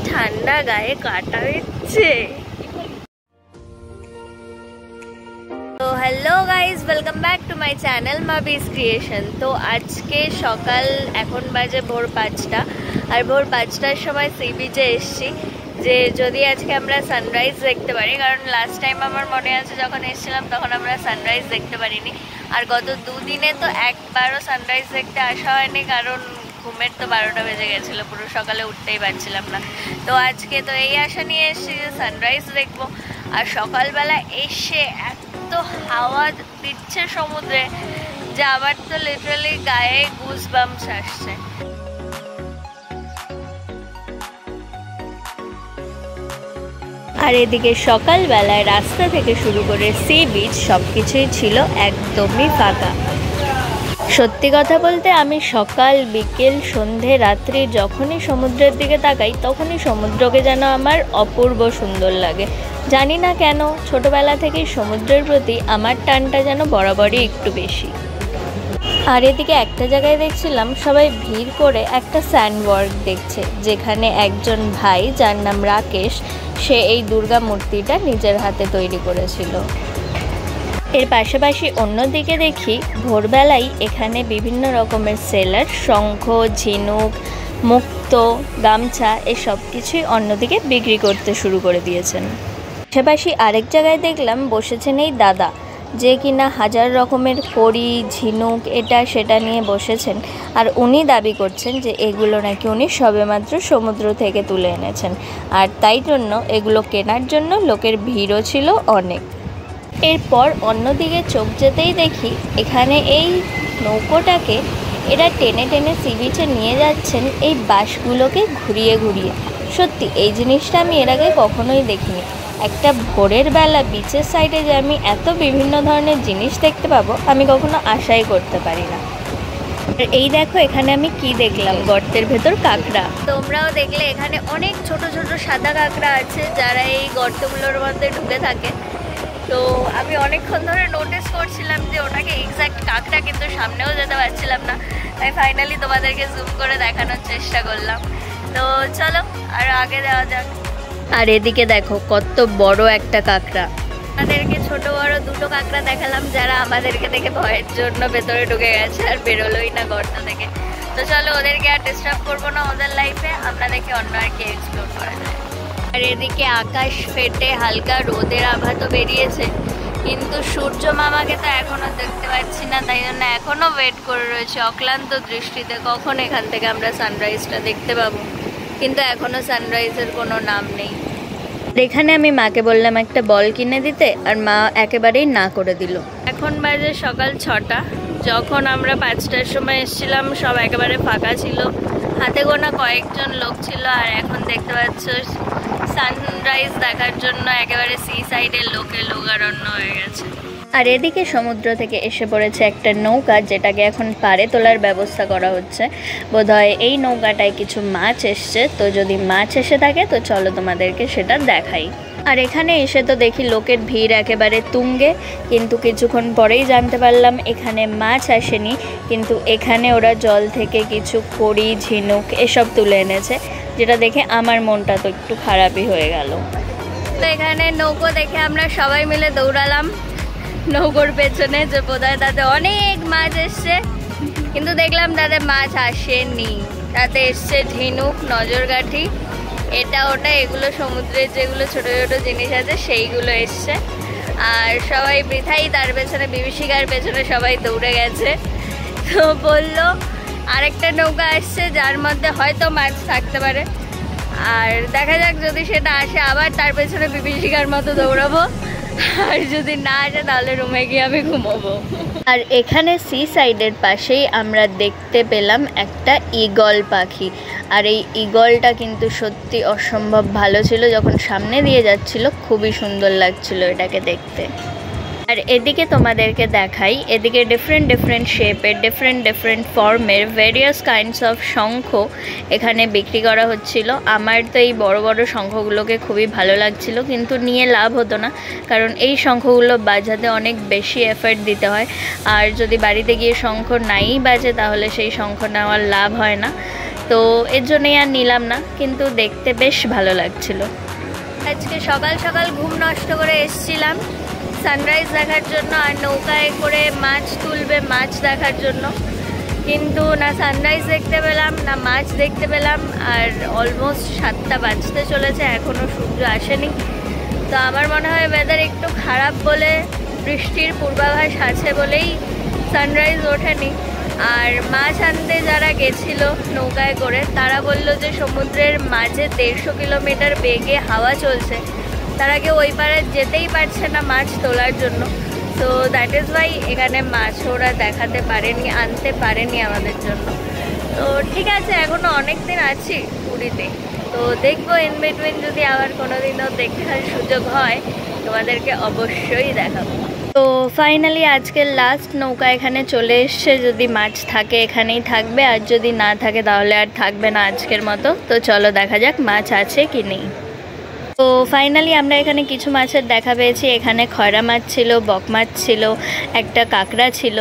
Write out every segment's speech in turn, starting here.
ঠান্ডা গায়ে কাটা দিচ্ছে। তো hello guys, welcome back to my channel Mabis creation. তো আজকে সকাল এখন বাজে ভোর 5টা, আর ভোর 5টার সময় সি বিচে এসছি যে যদি আজকে আমরা সানরাইজ দেখতে পারি, কারণ লাস্ট টাইম আমার মনে আছে যখন এসেছিলাম তখন আমরা সানরাইজ দেখতে পারিনি। আর গত দুদিনে তো একবারও সানরাইজ দেখতে আসা হয়নি, কারণ ঘুমের তো 12টা বেজে গেছিলো, পুরো সকালে উঠতেই পারছিলাম না। তো আজকে তো এই আশা নিয়ে এসেছি যে সানরাইজ দেখবো। আর সকালবেলা এসে এত হাওয়া দিচ্ছে সমুদ্রে যে আমার তো লিটারালি গায়ে গুজবাম্পস আসছে। আর এদিকে সকালবেলায় রাস্তা থেকে শুরু করে সি বিচ সবকিছুই ছিল একদমই ফাঁকা। সত্যি কথা বলতে আমি সকাল বিকেল সন্ধে রাত্রি যখনই সমুদ্রের দিকে তাকাই তখনই সমুদ্রকে যেন আমার অপূর্ব সুন্দর লাগে। জানি না কেন, ছোটবেলা থেকেই সমুদ্রের প্রতি আমার টানটা যেন বরাবরই একটু বেশি। আর এদিকে একটা জায়গায় দেখছিলাম সবাই ভিড় করে একটা স্যান্ডওয়ার্ক দেখছে, যেখানে একজন ভাই যার নাম রাকেশ, সে এই দুর্গা মূর্তিটা নিজের হাতে তৈরি করেছিল। এর পাশাপাশি অন্যদিকে দেখি ভোরবেলায় এখানে বিভিন্ন রকমের সেলার শঙ্খ, ঝিনুক, মুক্ত, গামছা এসব কিছুই অন্যদিকে বিক্রি করতে শুরু করে দিয়েছেন। পাশাপাশি আরেক জায়গায় দেখলাম বসেছেন এই দাদা, যে কিনা হাজার রকমের কড়ি, ঝিনুক এটা সেটা নিয়ে বসেছেন। আর উনি দাবি করছেন যে এগুলো নাকি উনি সবেমাত্র সমুদ্র থেকে তুলে এনেছেন, আর তাই জন্য এগুলো কেনার জন্য লোকের ভিড়ও ছিল অনেক। এরপর অন্যদিকে চোখ যেতেই দেখি এখানে এই নৌকোটাকে এরা টেনে টেনে সি বিচে নিয়ে যাচ্ছেন এই বাঁশগুলোকে ঘুরিয়ে ঘুরিয়ে। সত্যি এই জিনিসটা আমি এর আগে কখনোই দেখিনি। একটা ভোরের বেলা বিচের সাইডে যে আমি এত বিভিন্ন ধরনের জিনিস দেখতে পাবো আমি কখনো আশাই করতে পারি না। এই দেখো এখানে আমি কি দেখলাম, গর্তের ভেতর কাঁকড়া। তোমরাও দেখলে এখানে অনেক ছোট ছোট সাদা কাঁকড়া আছে যারা এই গর্তগুলোর মধ্যে ঢুকে থাকে। তো আমি অনেকক্ষণ ধরে নোটিস করছিলাম যে ওটাকে এক্স্যাক্ট কাঁকড়া, কিন্তু সামনেও যেতে পারছিলাম না, তাই ফাইনালি তোমাদেরকে জুম করে দেখানোর চেষ্টা করলাম। তো চলো আর আগে যাওয়া যাক। আর এদিকে দেখো কত বড় একটা কাঁকড়া। আমাদেরকে ছোট বড় দুটো কাঁকড়া দেখালাম, যারা আমাদেরকে দেখে ভয়ের জন্য ভেতরে ঢুকে গেছে আর বেরোলোই না গর্ত থেকে। তো চলো ওদেরকে আর ডিস্টার্ব করবো না ওদের লাইফে, আমরা দেখে অন্য আর কি এক্সপ্লোর করা যায়। আর এদিকে আকাশ ফেটে হালকা রোদের আভা তো বেরিয়েছে, কিন্তু সূর্য মামাকে তো এখনো দেখতে পাচ্ছি না, তাই জন্য এখনো ওয়েট করে রয়েছে অক্লান্ত দৃষ্টিতে কখন এখান থেকে আমরা সানরাইজটা দেখতে পাবো। কিন্তু এখনো সানরাইজের কোনো নাম নেই। এখানে আমি মাকে বললাম একটা বল কিনে দিতে, আর মা একেবারেই না করে দিল। এখন বাজে সকাল 6টা। যখন আমরা 5টার সময় এসেছিলাম সব একেবারে ফাঁকা ছিল, হাতে গোনা কয়েকজন লোক ছিল। আর এখন দেখতে পাচ্ছ সানরাইজ দেখার জন্য একেবারে সি সাইডের লোকারণ্য হয়ে গেছে। আর এদিকে সমুদ্র থেকে এসে পড়েছে একটা নৌকা, যেটাকে এখন পাড়ে তোলার ব্যবস্থা করা হচ্ছে। বোধহয় এই নৌকাটায় কিছু মাছ এসছে, তো যদি মাছ এসে থাকে তো চলো তোমাদেরকে সেটা দেখাই। আর এখানে এসে তো দেখি লোকের ভিড় একেবারে তুঙ্গে, কিন্তু কিছুক্ষণ পরেই জানতে পারলাম এখানে মাছ আসেনি, কিন্তু এখানে ওরা জল থেকে কিছু কড়ি, ঝিনুক এসব তুলে এনেছে, যেটা দেখে আমার মনটা তো একটু খারাপই হয়ে গেল। তো এখানে নৌকো দেখে আমরা সবাই মিলে দৌড়ালাম নৌকোর পেছনে, যে বোধহয় তাতে অনেক মাছ এসছে, কিন্তু দেখলাম তাতে মাছ আসেনি। তাতে এসছে ঝিনুক, নজরকাঠি, এটা ওটা এগুলো সমুদ্রের যেগুলো ছোট ছোট জিনিস আছে সেইগুলো এসছে। আর সবাই বৃথাই তার পেছনে, বিভীষিকার পেছনে সবাই দৌড়ে গেছে। তো বললো আরেকটা নৌকা আসছে যার মধ্যে হয়তো মাছ থাকতে পারে, আর দেখা যাক যদি সেটা আসে আবার তার পেছনে বিভীষিকার মতো দৌড়াবো, আর যদি না আসে তাহলে রুমে গিয়ে আমি ঘুমোবো। আর এখানে সি সাইডের পাশেই আমরা দেখতে পেলাম একটা ঈগল পাখি, আর এই ঈগলটা কিন্তু সত্যি অসম্ভব ভালো ছিল, যখন সামনে দিয়ে যাচ্ছিল খুবই সুন্দর লাগছিল এটাকে দেখতে। আর এদিকে তোমাদেরকে দেখাই, এদিকে ডিফারেন্ট শেপের, ডিফারেন্ট ফর্মের ভেরিয়াস কাইন্ডস অফ শঙ্খ এখানে বিক্রি করা হচ্ছিল। আমার তো এই বড় বড় শঙ্খগুলোকে খুবই ভালো লাগছিল, কিন্তু নিয়ে লাভ হতো না, কারণ এই শঙ্খগুলো বাজাতে অনেক বেশি এফর্ট দিতে হয়। আর যদি বাড়িতে গিয়ে শঙ্খ নাই বাজে তাহলে সেই শঙ্খ নেওয়ার লাভ হয় না। তো এর জন্যই আর নিলাম না, কিন্তু দেখতে বেশ ভালো লাগছিল। আজকে সকাল সকাল ঘুম নষ্ট করে এসছিলাম সানরাইজ দেখার জন্য, আর নৌকায় করে মাছ তুলবে মাছ দেখার জন্য, কিন্তু না সানরাইজ দেখতে পেলাম না মাছ দেখতে পেলাম। আর অলমোস্ট 7টা বাজতে চলেছে, এখনও সূর্য আসেনি। তো আমার মনে হয় ওয়েদার একটু খারাপ বলে, বৃষ্টির পূর্বাভাস আছে বলেই সানরাইজ ওঠেনি। আর মাছ আনতে যারা গেছিল নৌকায় করে তারা বলল যে সমুদ্রের মাঝে 150 কিলোমিটার বেগে হাওয়া চলছে, তারা কেউ ওই পারে যেতেই পারছে না মাছ তোলার জন্য। তো দ্যাট ইজ ওয়াই এখানে মাছ ওরা দেখাতে পারেনি, আনতে পারেনি আমাদের জন্য। তো ঠিক আছে, এখনও অনেক দিন আছি পুরীতে, তো দেখবো ইন বিটুইন যদি আবার কোনো দিনও দেখার সুযোগ হয় তোমাদেরকে অবশ্যই দেখাবো। তো ফাইনালি আজকের লাস্ট নৌকা এখানে চলে এসছে, যদি মাছ থাকে এখানেই থাকবে, আর যদি না থাকে তাহলে আর থাকবে না আজকের মতো। তো চলো দেখা যাক মাছ আছে কি নেই। তো ফাইনালি আমরা এখানে কিছু মাছের দেখা পেয়েছি। এখানে খয়রা মাছ ছিল, বক মাছ ছিল, একটা কাঁকড়া ছিল,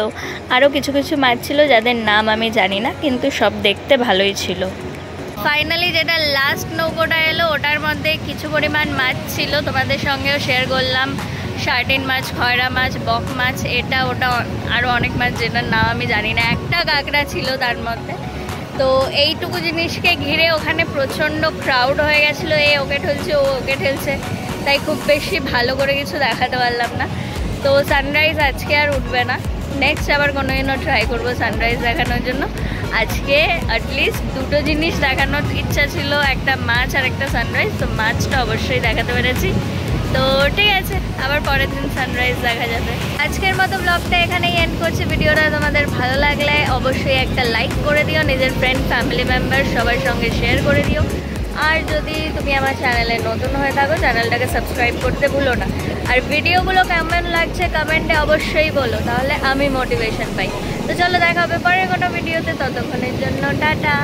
আরও কিছু কিছু মাছ ছিল যাদের নাম আমি জানি না, কিন্তু সব দেখতে ভালোই ছিল। ফাইনালি যেটা লাস্ট নৌকোটা এলো ওটার মধ্যে কিছু পরিমাণ মাছ ছিল, তোমাদের সঙ্গেও শেয়ার করলাম। শার্টিন মাছ, খয়রা মাছ, বক মাছ, এটা ওটা আরও অনেক মাছ যেটার নাম আমি জানি না। একটা কাঁকড়া ছিল তার মধ্যে। তো এইটুকু জিনিসকে ঘিরে ওখানে প্রচণ্ড ক্রাউড হয়ে গেছিলো, এ ওকে ঠেলছে ও ওকে ঠেলছে, তাই খুব বেশি ভালো করে কিছু দেখাতে পারলাম না। তো সানরাইজ আজকে আর উঠবে না, নেক্সট আবার কোনো দিনও ট্রাই করবো সানরাইজ দেখানোর জন্য। আজকে অ্যাটলিস্ট দুটো জিনিস দেখানোর ইচ্ছা ছিল, একটা মাছ আর একটা সানরাইজ। তো মাছটা অবশ্যই দেখাতে পেরেছি। তো ঠিক আছে, আবার পরের দিন সানরাইজ দেখা যাবে। আজকের মতো ব্লগটা এখানেই এন্ড করছি। ভিডিওটা তোমাদের ভালো লাগলে অবশ্যই একটা লাইক করে দিও, নিজের ফ্রেন্ড ফ্যামিলি মেম্বার সবার সঙ্গে শেয়ার করে দিও। আর যদি তুমি আমার চ্যানেলে নতুন হয়ে থাকো চ্যানেলটাকে সাবস্ক্রাইব করতে ভুলো না। আর ভিডিওগুলো কেমন লাগছে কমেন্টে অবশ্যই বলো, তাহলে আমি মোটিভেশন পাই। তো চলো দেখা হবে পরের কোনো ভিডিওতে, ততক্ষণের জন্য টাটা।